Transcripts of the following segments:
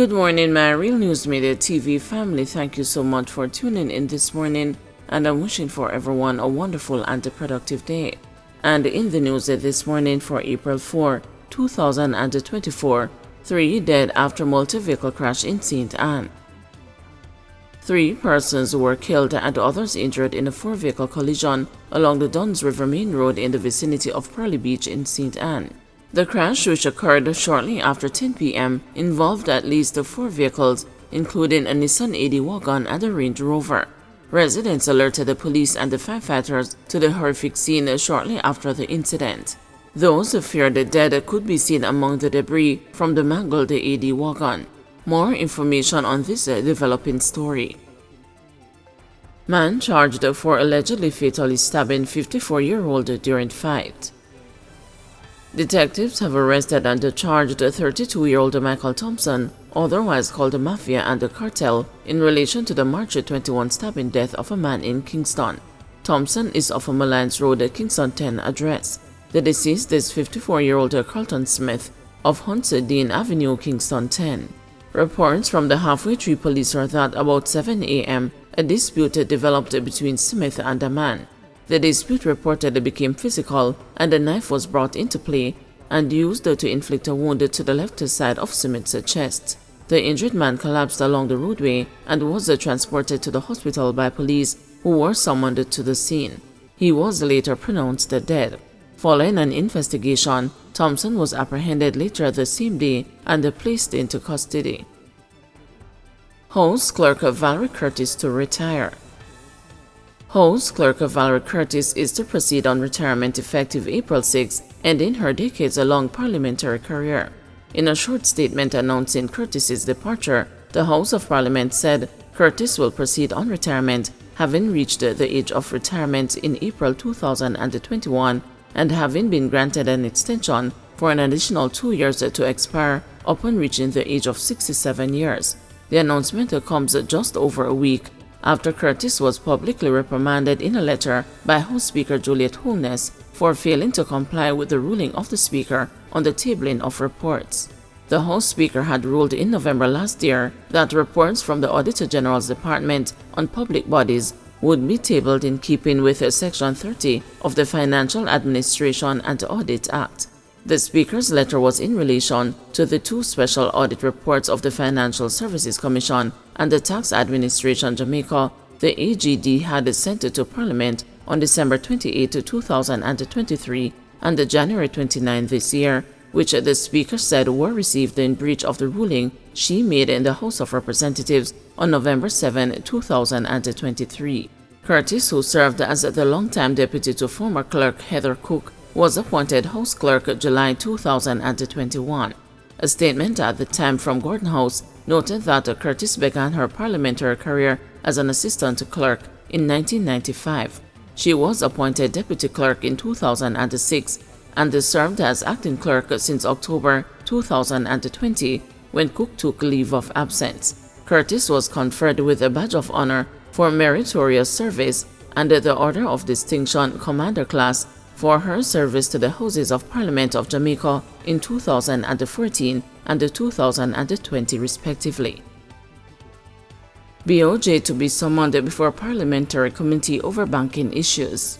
Good morning, my Real News Media TV family. Thank you so much for tuning in this morning, and I'm wishing for everyone a wonderful and a productive day. And in the news this morning for April 4, 2024, 3 dead after multi-vehicle crash in St. Anne. 3 persons were killed and others injured in a 4-vehicle collision along the Duns River Main Road in the vicinity of Pearly Beach in St. Anne. The crash, which occurred shortly after 10 p.m., involved at least 4 vehicles, including a Nissan AD wagon and a Range Rover. Residents alerted the police and the firefighters to the horrific scene shortly after the incident. Those feared the dead could be seen among the debris from the mangled AD wagon. More information on this developing story. Man charged for allegedly fatally stabbing 54-year-old during fight. Detectives have arrested and charged 32-year-old Michael Thompson, otherwise called the Mafia and the Cartel, in relation to the March 21 stabbing death of a man in Kingston. Thompson is of a Malines Road, Kingston 10 address. The deceased is 54-year-old Carlton Smith of Huntsdean Avenue, Kingston 10. Reports from the Halfway Tree Police are that about 7 a.m., a dispute developed between Smith and a man. The dispute reportedly became physical, and a knife was brought into play and used to inflict a wound to the left side of Smith's chest. The injured man collapsed along the roadway and was transported to the hospital by police, who were summoned to the scene. He was later pronounced dead. Following an investigation, Thompson was apprehended later the same day and placed into custody. House Clerk Valerie Curtis to retire. House Clerk Valerie Curtis is to proceed on retirement effective April 6, ending her decades-long parliamentary career. In a short statement announcing Curtis's departure, the House of Parliament said Curtis will proceed on retirement, having reached the age of retirement in April 2021 and having been granted an extension for an additional 2 years to expire upon reaching the age of 67 years. The announcement comes just over a week after Curtis was publicly reprimanded in a letter by House Speaker Juliet Holness for failing to comply with the ruling of the Speaker on the tabling of reports. The House Speaker had ruled in November last year that reports from the Auditor General's Department on public bodies would be tabled in keeping with Section 30 of the Financial Administration and Audit Act. The Speaker's letter was in relation to the 2 special audit reports of the Financial Services Commission and the Tax Administration Jamaica the AGD had sent to Parliament on December 28, 2023 and January 29 this year, which the Speaker said were received in breach of the ruling she made in the House of Representatives on November 7, 2023. Curtis, who served as the longtime deputy to former clerk Heather Cook, was appointed House Clerk July 2021. A statement at the time from Gordon House noted that Curtis began her parliamentary career as an assistant clerk in 1995. She was appointed deputy clerk in 2006 and served as acting clerk since October 2020 when Cook took leave of absence. Curtis was conferred with a badge of honor for meritorious service and the Order of Distinction Commander Class for her service to the Houses of Parliament of Jamaica in 2014 and 2020 respectively. BOJ to be summoned before Parliamentary Committee over banking issues.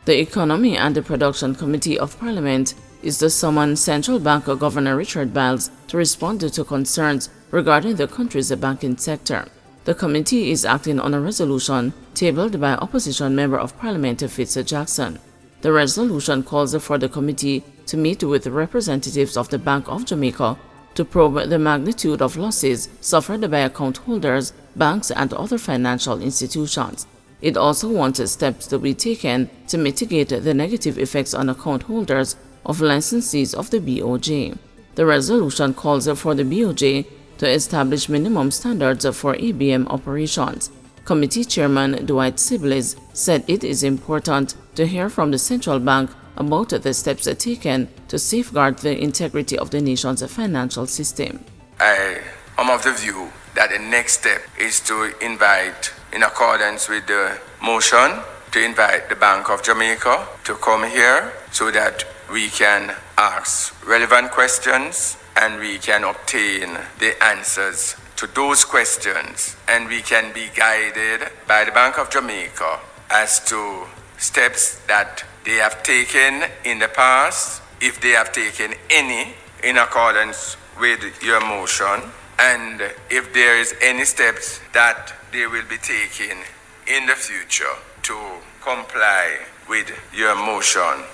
The Economy and the Production Committee of Parliament is to summon Central Bank Governor Richard Biles to respond to concerns regarding the country's banking sector. The committee is acting on a resolution tabled by opposition Member of Parliament Fitz Jackson. The resolution calls for the committee to meet with representatives of the Bank of Jamaica to probe the magnitude of losses suffered by account holders, banks, and other financial institutions. It also wants steps to be taken to mitigate the negative effects on account holders of licensees of the BOJ. The resolution calls for the BOJ to establish minimum standards for ABM operations. Committee Chairman Dwight Sibbles said it is important to hear from the central bank about the steps taken to safeguard the integrity of the nation's financial system. I am of the view that the next step is to invite, in accordance with the motion, to invite the Bank of Jamaica to come here so that we can ask relevant questions and we can obtain the answers to those questions, and we can be guided by the Bank of Jamaica as to steps that they have taken in the past, if they have taken any in accordance with your motion, and if there is any steps that they will be taking in the future to comply with your motion.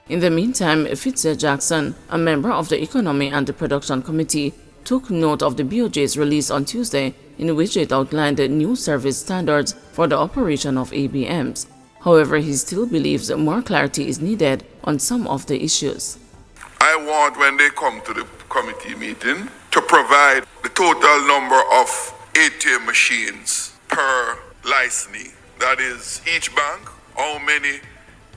In the meantime, Fitzgerald Jackson, a member of the Economy and the Production Committee, took note of the BOJ's release on Tuesday, in which it outlined the new service standards for the operation of ABMs. However, he still believes more clarity is needed on some of the issues. I want, when they come to the committee meeting, to provide the total number of ATM machines per licensee. That is, each bank, how many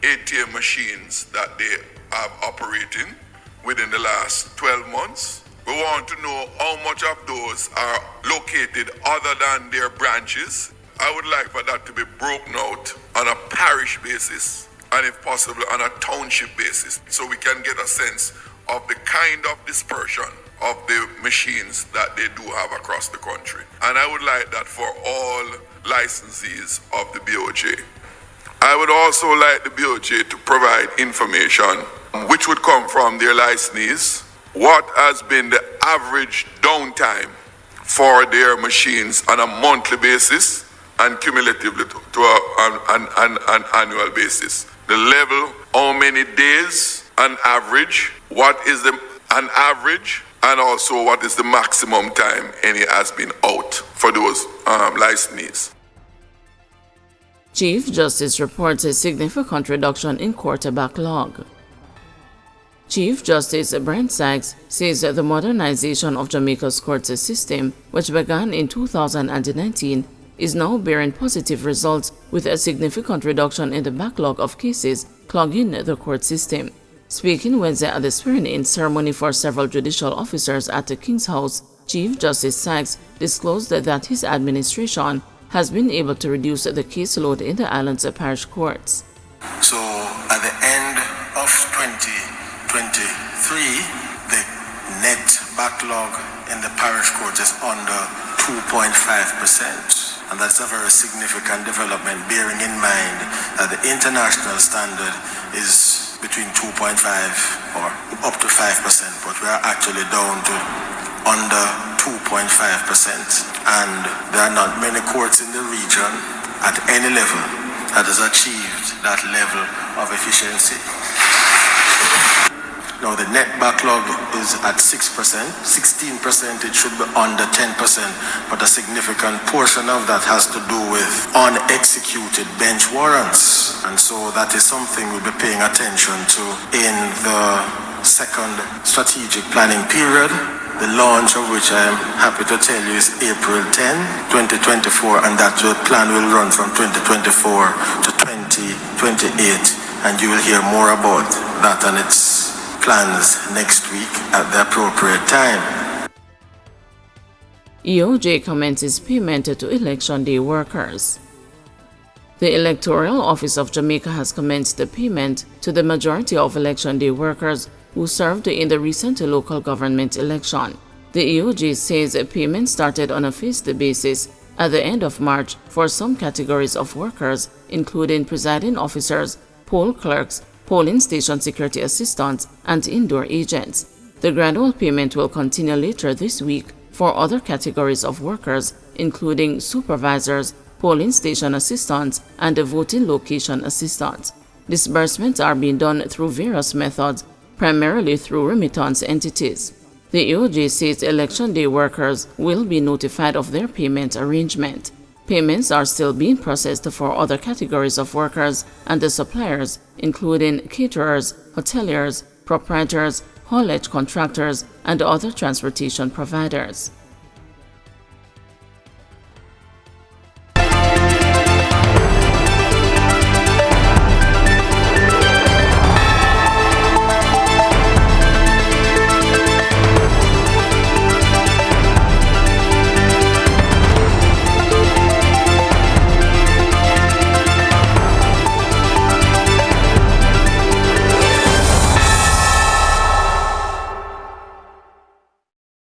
ATM machines that they have operating within the last 12 months. We want to know how much of those are located other than their branches. I would like for that to be broken out on a parish basis and if possible on a township basis, so we can get a sense of the kind of dispersion of the machines that they do have across the country. And I would like that for all licensees of the BOJ. I would also like the BOJ to provide information which would come from their licensees. What has been the average downtime for their machines on a monthly basis and cumulatively to an annual basis? The level, how many days on average, what is an average, and also what is the maximum time any has been out for those licensees. Chief Justice reports a significant reduction in court backlog. Chief Justice Brent Sykes says that the modernization of Jamaica's court system, which began in 2019, is now bearing positive results with a significant reduction in the backlog of cases clogging the court system. Speaking Wednesday at the swearing-in ceremony for several judicial officers at the King's House, Chief Justice Sykes disclosed that his administration has been able to reduce the caseload in the island's parish courts. So at the end of 2023, the net backlog in the parish court is under 2.5%. And that's a very significant development, bearing in mind that the international standard is between 2.5 or up to 5%, but we are actually down to under 2.5%. And there are not many courts in the region at any level that has achieved that level of efficiency. Now the net backlog is at 6%, 16% it should be under 10%, but a significant portion of that has to do with unexecuted bench warrants. And so that is something we'll be paying attention to in the second strategic planning period, the launch of which I am happy to tell you is April 10, 2024, and that plan will run from 2024 to 2028, and you will hear more about that and its plans next week at the appropriate time. EOJ commences payment to Election Day workers. The Electoral Office of Jamaica has commenced the payment to the majority of Election Day workers who served in the recent local government election. The EOJ says payment started on a phased basis at the end of March for some categories of workers, including presiding officers, poll clerks, polling station security assistants, and indoor agents. The gradual payment will continue later this week for other categories of workers, including supervisors, polling station assistants, and voting location assistants. Disbursements are being done through various methods, primarily through remittance entities. The EOJ says Election Day workers will be notified of their payment arrangement. Payments are still being processed for other categories of workers and the suppliers, including caterers, hoteliers, proprietors, haulage contractors, and other transportation providers.